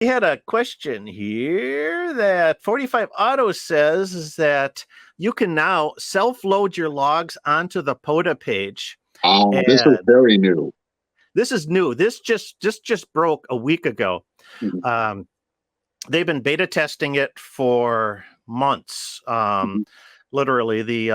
We had a question here that 45 Auto says is that you can now self-load your logs onto the POTA page. This is And very new. this is new. This just broke a week ago. Mhm. They've been beta testing it for months. Mhm. Literally, the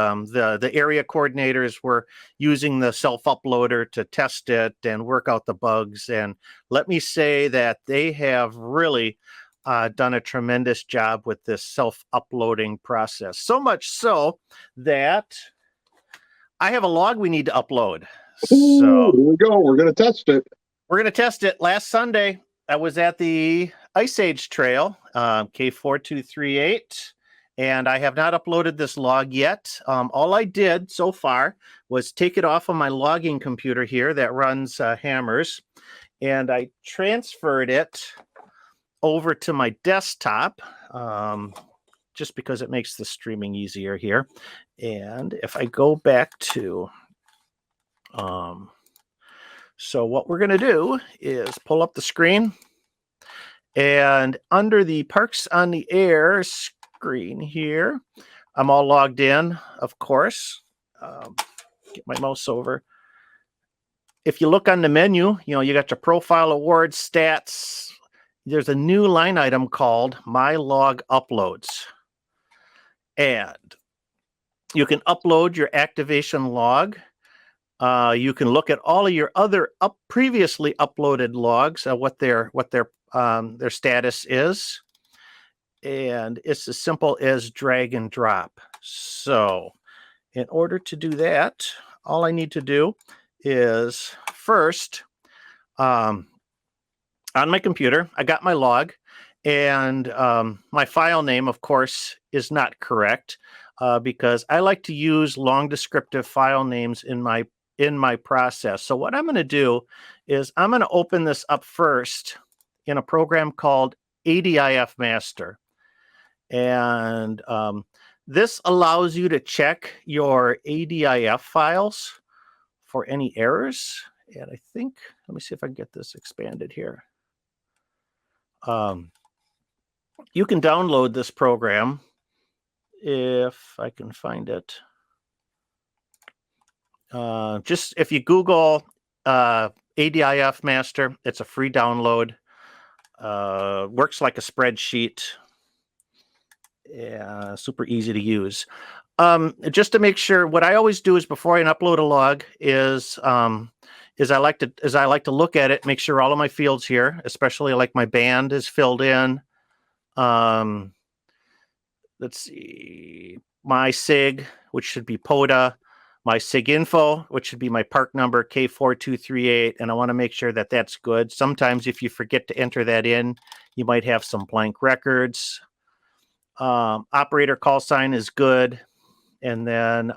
area coordinators were using the self-uploader to test it and work out the bugs. And let me say that they have really done a tremendous job with this self-uploading process. So much so that I have a log we need to upload. Ooh, So here we go. We're going to test it. we're going to test it. Last Sunday, I was at the Ice Age Trail, K4238, and I have not uploaded this log yet. All I did so far was take it off of my logging computer here that runs Hammers, and I transferred it over to my desktop, just because it makes the streaming easier here. And if I go back to... so what we're going to do is pull up the screen, and under the Parks on the Air screen here, I'm all logged in, of course. Get my mouse over. If you look on the menu, you got your profile, awards, stats. There's a new line item called My Log Uploads. And you can upload your activation log. You can look at all of your other previously uploaded logs, what their status is, and it's as simple as drag and drop. So, in order to do that, all I need to do is first, on my computer, I got my log, and my file name, of course, is not correct because I like to use long descriptive file names in my process. So what I'm going to do is I'm going to open this up first in a program called ADIF Master. And this allows you to check your ADIF files for any errors. And I think, let me see if I can get this expanded here. You can download this program if I can find it. Just if you Google ADIF Master, it's a free download. Works like a spreadsheet. Yeah, super easy to use. Just to make sure, what I always do is before I upload a log is I like to look at it, make sure all of my fields here, especially like my band is filled in. Let's see, my SIG, which should be POTA, my SIG info, which should be my park number K4238, and I want to make sure that that's good. Sometimes if you forget to enter that in, you might have some blank records. Operator call sign is good. And then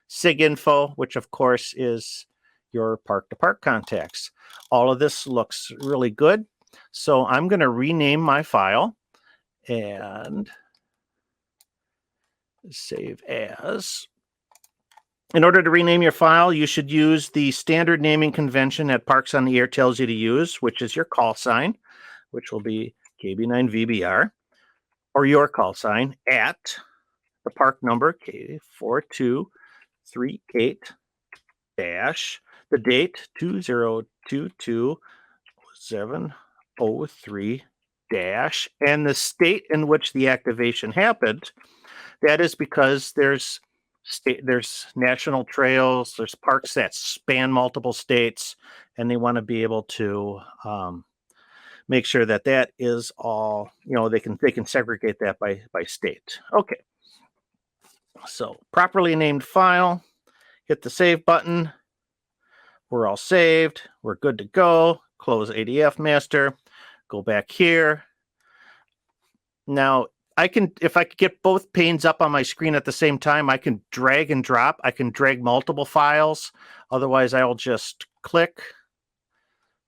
SIG info, which of course is your park-to-park contacts. All of this looks really good. So I'm going to rename my file and save as. In order to rename your file, you should use the standard naming convention that Parks on the Air tells you to use, which is your call sign, which will be KB9VBR, or your call sign at the park number K4238 dash the date 2022703 dash and the state in which the activation happened. That is because there's national trails, there's parks that span multiple states, and they want to be able to make sure that that is all, they can segregate that by state. Okay. So properly named file, hit the save button. We're all saved. We're good to go. Close ADF Master. Go back here. Now, if I could get both panes up on my screen at the same time, I can drag and drop. I can drag multiple files. Otherwise, I'll just click,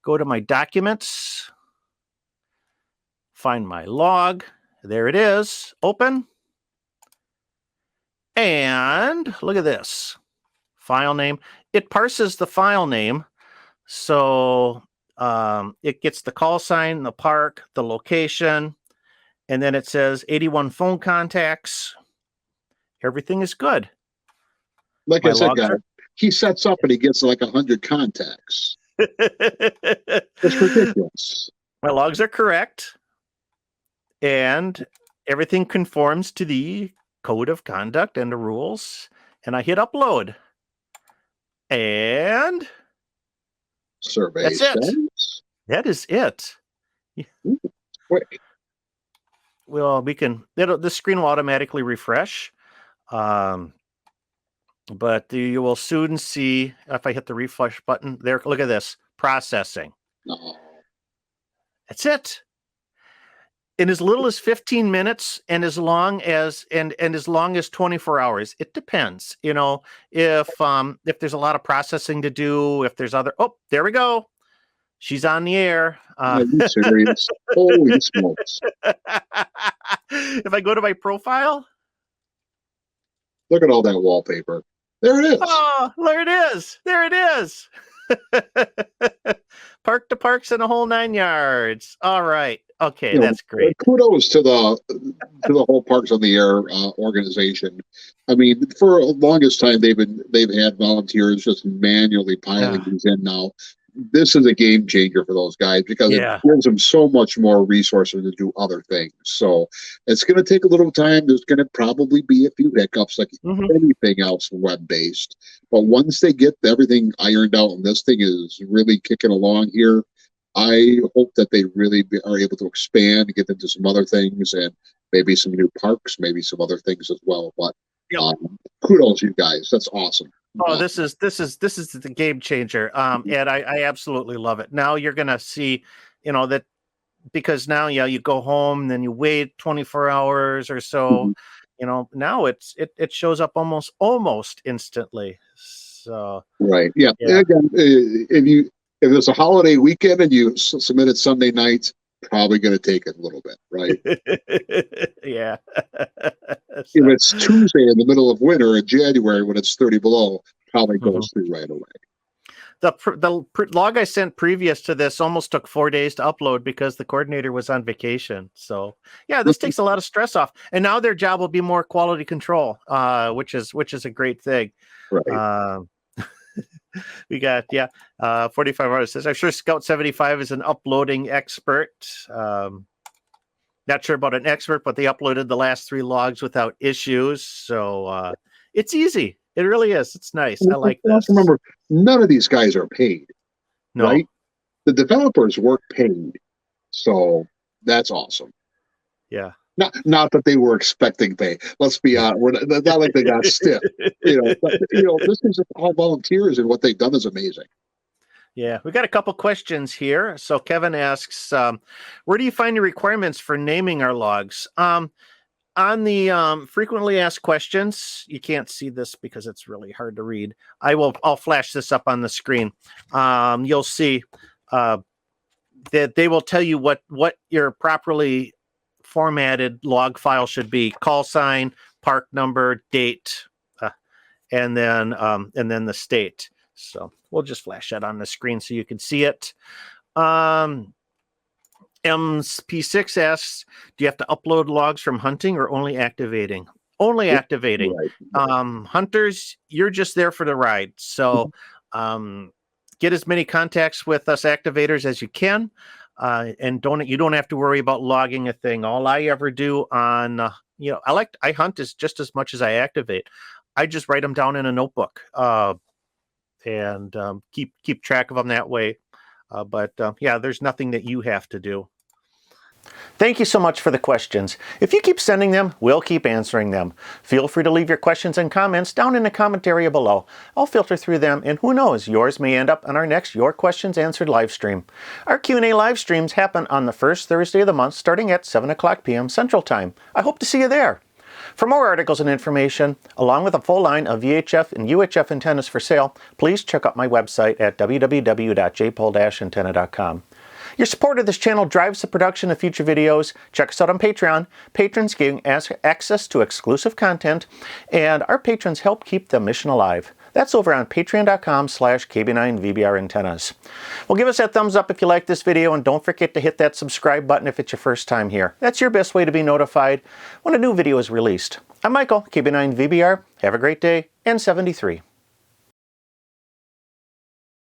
go to my documents, find my log. There it is. Open. And look at this. File name. It parses the file name. So it gets the call sign, the park, the location, and then it says 81 phone contacts. Everything is good. Like My I said, logs guy, he sets up and he gets like 100 contacts. are It's ridiculous. my logs are correct, and everything conforms to the code of conduct and the rules. And I hit upload, and Survey that's it. says. That is it. Ooh, quick. Well, the screen will automatically refresh. But you will soon see, if I hit the refresh button there, look at this, processing. No. That's it. In as little as 15 minutes and as long as 24 hours. It depends, if there's a lot of processing to do, if there's other, oh, there we go. She's on the air. Are you serious? Holy smokes. If I go to my profile. Look at all that wallpaper. There it is. Oh, there it is. There it is. Park to parks and a whole 9 yards. All right. Okay, that's great. Kudos to the whole Parks on the Air organization. I mean, for the longest time they've had volunteers just manually piling these in. Now, this is a game changer for those guys because it gives them so much more resources to do other things. So it's going to take a little time. There's going to probably be a few hiccups like anything else web-based. But once they get everything ironed out and this thing is really kicking along here, I hope that they really are able to expand and get into some other things and maybe some new parks, maybe some other things as well. But kudos, you guys. That's awesome. Oh, this is the game changer. And I absolutely love it. Now you're gonna see, that because now you go home, then you wait 24 hours or so. Now it shows up almost instantly. So right, yeah. Again, if it's a holiday weekend and you submit it Sunday night, probably going to take it a little bit, right? Yeah. If it's Tuesday in the middle of winter in January when it's 30 below, probably goes through right away. The log I sent previous to this almost took 4 days to upload because the coordinator was on vacation. So yeah, this takes a lot of stress off. And now their job will be more quality control, which is a great thing. Right. We got 45 hours. I'm sure Scout 75 is an uploading expert. Not sure about an expert, but they uploaded the last 3 logs without issues. So it's easy. It really is. It's nice. I like this. Remember, none of these guys are paid. No. Right? The developers work paid. So that's awesome. Yeah. Not that they were expecting pay. Let's be honest. Not like they got stiff. But, this is all volunteers, and what they've done is amazing. Yeah, we got a couple questions here. So Kevin asks, where do you find the requirements for naming our logs? On the frequently asked questions, you can't see this because it's really hard to read. I'll flash this up on the screen. You'll see that they will tell you what your properly formatted log file should be: call sign, park number, date, and then the state. So we'll just flash that on the screen so you can see it. MP6 asks, do you have to upload logs from hunting or only activating? Only activating. Right. Hunters, you're just there for the ride. So get as many contacts with us activators as you can. And you don't have to worry about logging a thing. All I ever do on, I hunt just as much as I activate. I just write them down in a notebook and keep track of them that way. But there's nothing that you have to do. Thank you so much for the questions. If you keep sending them, we'll keep answering them. Feel free to leave your questions and comments down in the comment area below. I'll filter through them, and who knows, yours may end up on our next Your Questions Answered live stream. Our Q&A live streams happen on the first Thursday of the month starting at 7 o'clock p.m. Central Time. I hope to see you there. For more articles and information, along with a full line of VHF and UHF antennas for sale, please check out my website at www.jpol-antenna.com. Your support of this channel drives the production of future videos. Check us out on Patreon. Patrons gain access to exclusive content, and our patrons help keep the mission alive. That's over on patreon.com/KB9VBR Antennas. Well, give us that thumbs up if you like this video, and don't forget to hit that subscribe button if it's your first time here. That's your best way to be notified when a new video is released. I'm Michael, KB9VBR. Have a great day, and 73.